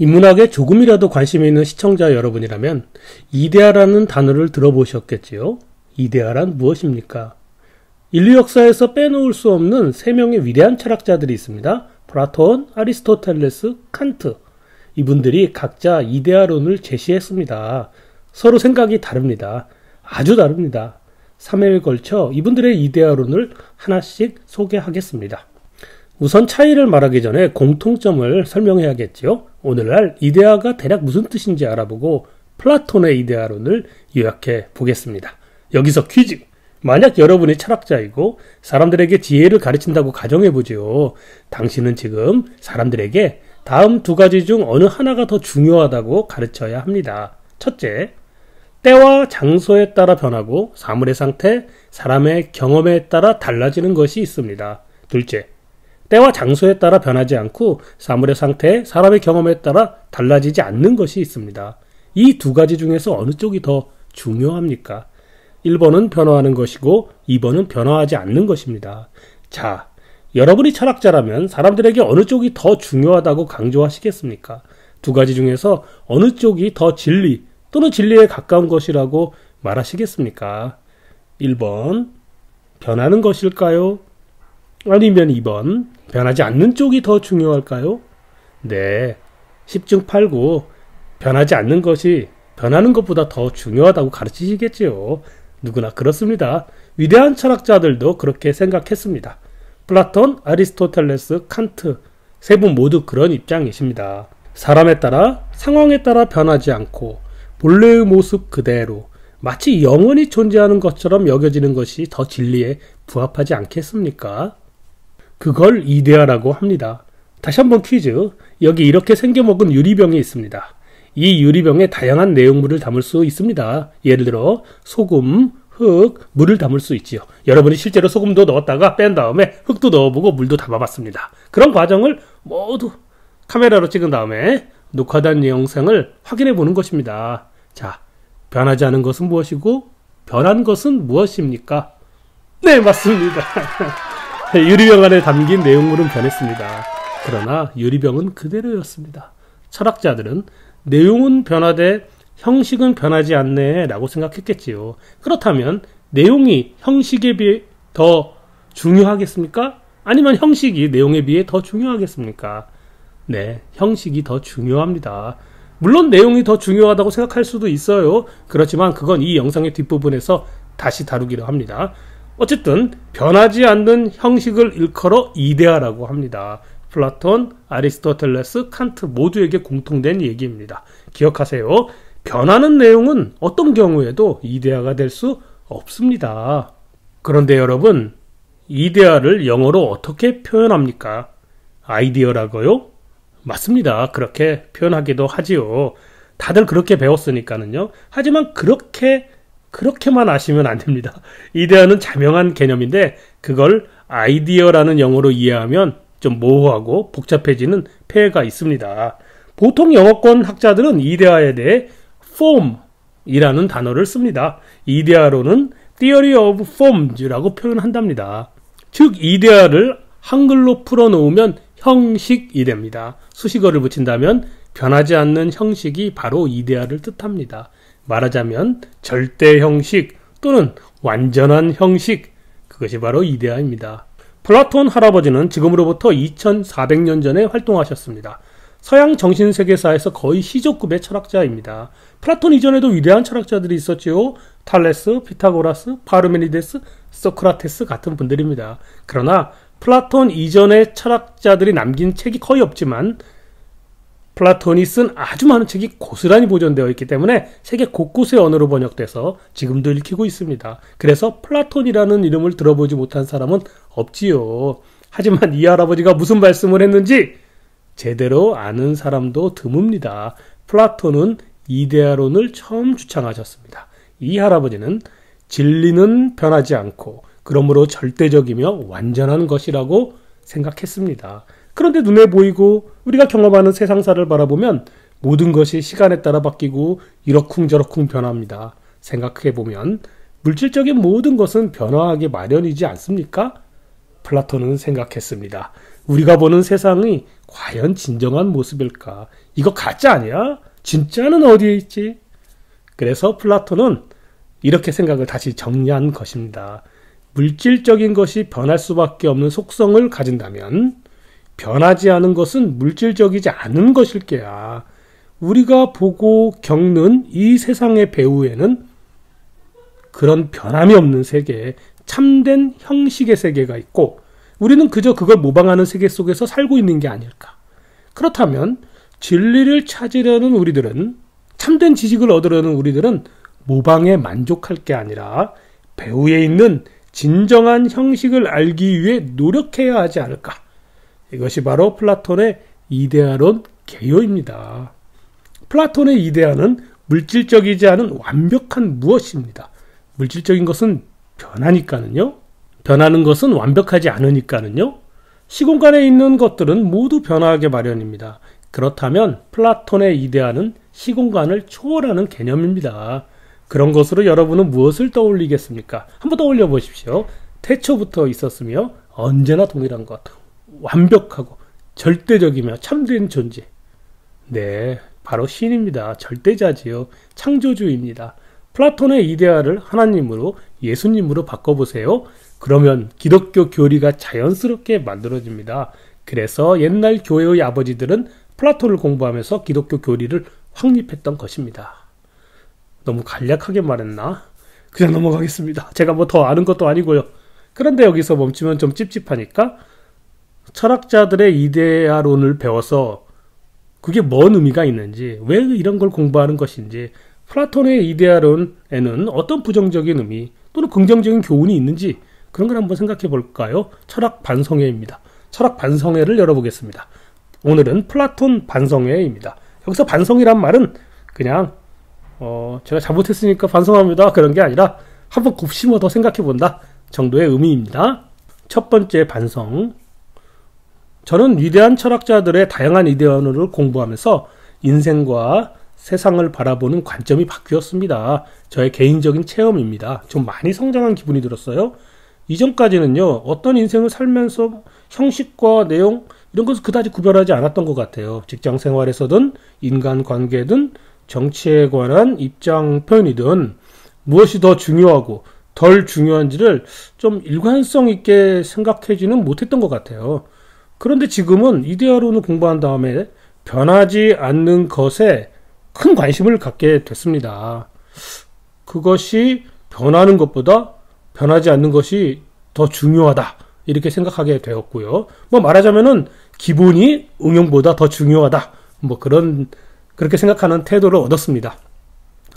인문학에 조금이라도 관심이 있는 시청자 여러분이라면 이데아라는 단어를 들어보셨겠지요? 이데아란 무엇입니까? 인류 역사에서 빼놓을 수 없는 세 명의 위대한 철학자들이 있습니다. 플라톤, 아리스토텔레스, 칸트. 이분들이 각자 이데아론을 제시했습니다. 서로 생각이 다릅니다. 아주 다릅니다. 3회에 걸쳐 이분들의 이데아론을 하나씩 소개하겠습니다. 우선 차이를 말하기 전에 공통점을 설명해야겠지요. 오늘날 이데아가 대략 무슨 뜻인지 알아보고 플라톤의 이데아론을 요약해 보겠습니다. 여기서 퀴즈! 만약 여러분이 철학자이고 사람들에게 지혜를 가르친다고 가정해보죠. 당신은 지금 사람들에게 다음 두 가지 중 어느 하나가 더 중요하다고 가르쳐야 합니다. 첫째, 때와 장소에 따라 변하고 사물의 상태, 사람의 경험에 따라 달라지는 것이 있습니다. 둘째, 때와 장소에 따라 변하지 않고 사물의 상태, 사람의 경험에 따라 달라지지 않는 것이 있습니다. 이 두 가지 중에서 어느 쪽이 더 중요합니까? 1번은 변화하는 것이고 2번은 변화하지 않는 것입니다. 자, 여러분이 철학자라면 사람들에게 어느 쪽이 더 중요하다고 강조하시겠습니까? 두 가지 중에서 어느 쪽이 더 진리 또는 진리에 가까운 것이라고 말하시겠습니까? 1번, 변하는 것일까요? 아니면 2번, 변하지 않는 쪽이 더 중요할까요? 네, 10중 8구, 변하지 않는 것이 변하는 것보다 더 중요하다고 가르치시겠지요. 누구나 그렇습니다. 위대한 철학자들도 그렇게 생각했습니다. 플라톤, 아리스토텔레스, 칸트 세 분 모두 그런 입장이십니다. 사람에 따라, 상황에 따라 변하지 않고 본래의 모습 그대로 마치 영원히 존재하는 것처럼 여겨지는 것이 더 진리에 부합하지 않겠습니까? 그걸 이데아라고 합니다. 다시 한번 퀴즈. 여기 이렇게 생겨먹은 유리병이 있습니다. 이 유리병에 다양한 내용물을 담을 수 있습니다. 예를 들어 소금, 흙, 물을 담을 수 있지요. 여러분이 실제로 소금도 넣었다가 뺀 다음에 흙도 넣어보고 물도 담아봤습니다. 그런 과정을 모두 카메라로 찍은 다음에 녹화된 영상을 확인해 보는 것입니다. 자, 변하지 않은 것은 무엇이고 변한 것은 무엇입니까? 네, 맞습니다. 유리병 안에 담긴 내용물은 변했습니다. 그러나 유리병은 그대로였습니다. 철학자들은 내용은 변하되 형식은 변하지 않네 라고 생각했겠지요. 그렇다면 내용이 형식에 비해 더 중요하겠습니까? 아니면 형식이 내용에 비해 더 중요하겠습니까? 네, 형식이 더 중요합니다. 물론 내용이 더 중요하다고 생각할 수도 있어요. 그렇지만 그건 이 영상의 뒷부분에서 다시 다루기로 합니다. 어쨌든 변하지 않는 형식을 일컬어 이데아라고 합니다. 플라톤, 아리스토텔레스, 칸트 모두에게 공통된 얘기입니다. 기억하세요. 변하는 내용은 어떤 경우에도 이데아가 될 수 없습니다. 그런데 여러분, 이데아를 영어로 어떻게 표현합니까? 아이디어라고요? 맞습니다. 그렇게 표현하기도 하지요. 다들 그렇게 배웠으니까는요. 하지만 그렇게만 아시면 안 됩니다. 이데아는 자명한 개념인데 그걸 아이디어라는 영어로 이해하면 좀 모호하고 복잡해지는 폐해가 있습니다. 보통 영어권 학자들은 이데아에 대해 form이라는 단어를 씁니다. 이데아로는 theory of forms라고 표현한답니다. 즉 이데아를 한글로 풀어놓으면 형식이 됩니다. 수식어를 붙인다면 변하지 않는 형식이 바로 이데아를 뜻합니다. 말하자면 절대 형식 또는 완전한 형식, 그것이 바로 이데아입니다. 플라톤 할아버지는 지금으로부터 2400년 전에 활동하셨습니다. 서양 정신세계사에서 거의 시조급의 철학자입니다. 플라톤 이전에도 위대한 철학자들이 있었지요. 탈레스, 피타고라스, 파르메니데스, 소크라테스 같은 분들입니다. 그러나 플라톤 이전의 철학자들이 남긴 책이 거의 없지만 플라톤이 쓴 아주 많은 책이 고스란히 보존되어 있기 때문에 세계 곳곳의 언어로 번역돼서 지금도 읽히고 있습니다. 그래서 플라톤이라는 이름을 들어보지 못한 사람은 없지요. 하지만 이 할아버지가 무슨 말씀을 했는지 제대로 아는 사람도 드뭅니다. 플라톤은 이데아론을 처음 주창하셨습니다. 이 할아버지는 진리는 변하지 않고 그러므로 절대적이며 완전한 것이라고 생각했습니다. 그런데 눈에 보이고 우리가 경험하는 세상사를 바라보면 모든 것이 시간에 따라 바뀌고 이러쿵저러쿵 변합니다. 생각해보면 물질적인 모든 것은 변화하기 마련이지 않습니까? 플라톤은 생각했습니다. 우리가 보는 세상이 과연 진정한 모습일까? 이거 가짜 아니야? 진짜는 어디에 있지? 그래서 플라톤은 이렇게 생각을 다시 정리한 것입니다. 물질적인 것이 변할 수밖에 없는 속성을 가진다면 변하지 않은 것은 물질적이지 않은 것일 게야. 우리가 보고 겪는 이 세상의 배후에는 그런 변함이 없는 세계, 참된 형식의 세계가 있고 우리는 그저 그걸 모방하는 세계 속에서 살고 있는 게 아닐까. 그렇다면 진리를 찾으려는 우리들은, 참된 지식을 얻으려는 우리들은 모방에 만족할 게 아니라 배후에 있는 진정한 형식을 알기 위해 노력해야 하지 않을까. 이것이 바로 플라톤의 이데아론 개요입니다. 플라톤의 이데아는 물질적이지 않은 완벽한 무엇입니다. 물질적인 것은 변하니까는요. 변하는 것은 완벽하지 않으니까는요. 시공간에 있는 것들은 모두 변화하게 마련입니다. 그렇다면 플라톤의 이데아는 시공간을 초월하는 개념입니다. 그런 것으로 여러분은 무엇을 떠올리겠습니까? 한번 떠올려 보십시오. 태초부터 있었으며 언제나 동일한 것. 완벽하고 절대적이며 참된 존재. 네, 바로 신입니다. 절대자지요. 창조주입니다. 플라톤의 이데아를 하나님으로, 예수님으로 바꿔보세요. 그러면 기독교 교리가 자연스럽게 만들어집니다. 그래서 옛날 교회의 아버지들은 플라톤을 공부하면서 기독교 교리를 확립했던 것입니다. 너무 간략하게 말했나? 그냥 넘어가겠습니다. 제가 뭐 더 아는 것도 아니고요. 그런데 여기서 멈추면 좀 찝찝하니까 철학자들의 이데아론을 배워서 그게 뭔 의미가 있는지, 왜 이런 걸 공부하는 것인지, 플라톤의 이데아론에는 어떤 부정적인 의미 또는 긍정적인 교훈이 있는지 그런 걸 한번 생각해 볼까요? 철학 반성회입니다. 철학 반성회를 열어보겠습니다. 오늘은 플라톤 반성회입니다. 여기서 반성이란 말은 그냥 제가 잘못했으니까 반성합니다 그런 게 아니라 한번 곱씹어 더 생각해 본다 정도의 의미입니다. 첫 번째 반성. 저는 위대한 철학자들의 다양한 이데아론을 공부하면서 인생과 세상을 바라보는 관점이 바뀌었습니다. 저의 개인적인 체험입니다. 좀 많이 성장한 기분이 들었어요. 이전까지는요, 어떤 인생을 살면서 형식과 내용 이런 것을 그다지 구별하지 않았던 것 같아요. 직장 생활에서든 인간관계든 정치에 관한 입장 표현이든 무엇이 더 중요하고 덜 중요한지를 좀 일관성 있게 생각하지는 못했던 것 같아요. 그런데 지금은 이데아론을 공부한 다음에 변하지 않는 것에 큰 관심을 갖게 됐습니다. 그것이 변하는 것보다 변하지 않는 것이 더 중요하다 이렇게 생각하게 되었고요. 뭐 말하자면은 기본이 응용보다 더 중요하다 뭐 그렇게 생각하는 태도를 얻었습니다.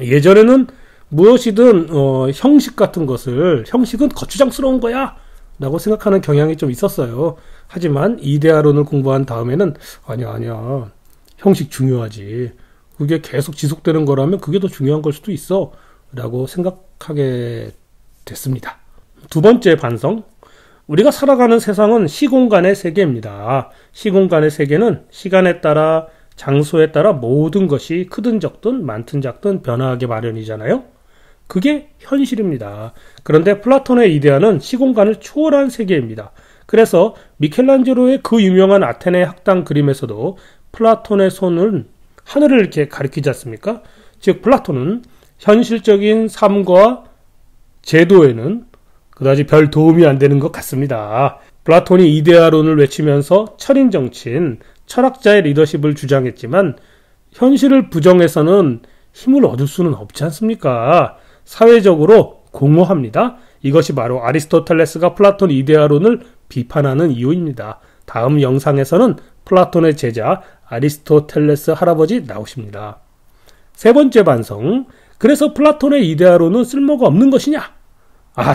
예전에는 무엇이든 형식 같은 것을 형식은 거추장스러운 거야 라고 생각하는 경향이 좀 있었어요. 하지만 이데아론을 공부한 다음에는 아니야 형식 중요하지, 그게 계속 지속되는 거라면 그게 더 중요한 걸 수도 있어 라고 생각하게 됐습니다. 두 번째 반성. 우리가 살아가는 세상은 시공간의 세계입니다. 시공간의 세계는 시간에 따라 장소에 따라 모든 것이 크든 적든 많든 작든 변화하게 마련이잖아요. 그게 현실입니다. 그런데 플라톤의 이데아는 시공간을 초월한 세계입니다. 그래서 미켈란젤로의 그 유명한 아테네 학당 그림에서도 플라톤의 손은 하늘을 이렇게 가리키지 않습니까? 즉 플라톤은 현실적인 삶과 제도에는 그다지 별 도움이 안 되는 것 같습니다. 플라톤이 이데아론을 외치면서 철인정치인 철학자의 리더십을 주장했지만 현실을 부정해서는 힘을 얻을 수는 없지 않습니까? 사회적으로 공허합니다. 이것이 바로 아리스토텔레스가 플라톤 이데아론을 비판하는 이유입니다. 다음 영상에서는 플라톤의 제자 아리스토텔레스 할아버지 나오십니다. 세 번째 반성. 그래서 플라톤의 이데아론은 쓸모가 없는 것이냐?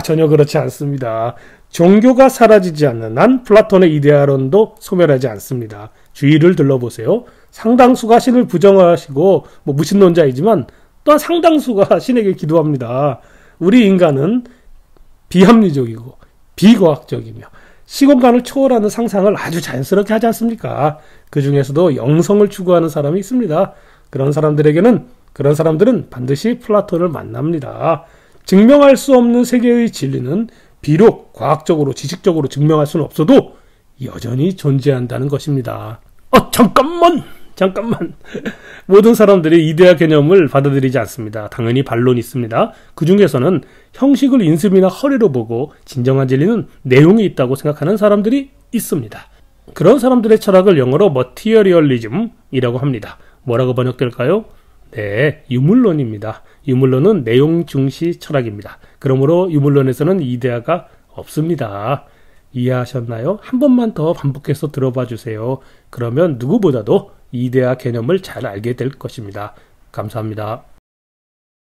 전혀 그렇지 않습니다. 종교가 사라지지 않는 한 플라톤의 이데아론도 소멸하지 않습니다. 주위를 둘러보세요. 상당수가 신을 부정하시고 무신론자이지만 또한 상당수가 신에게 기도합니다. 우리 인간은 비합리적이고 비과학적이며 시공간을 초월하는 상상을 아주 자연스럽게 하지 않습니까? 그 중에서도 영성을 추구하는 사람이 있습니다. 그런 사람들은 반드시 플라톤을 만납니다. 증명할 수 없는 세계의 진리는 비록 과학적으로 지식적으로 증명할 수는 없어도 여전히 존재한다는 것입니다. 잠깐만! 잠깐만. 모든 사람들이 이데아 개념을 받아들이지 않습니다. 당연히 반론이 있습니다. 그 중에서는 형식을 인습이나 허례로 보고 진정한 진리는 내용이 있다고 생각하는 사람들이 있습니다. 그런 사람들의 철학을 영어로 머티어리얼리즘이라고 합니다. 뭐라고 번역될까요? 네, 유물론입니다. 유물론은 내용 중시 철학입니다. 그러므로 유물론에서는 이데아가 없습니다. 이해하셨나요? 한 번만 더 반복해서 들어봐 주세요. 그러면 누구보다도 이데아 개념을 잘 알게 될 것입니다. 감사합니다.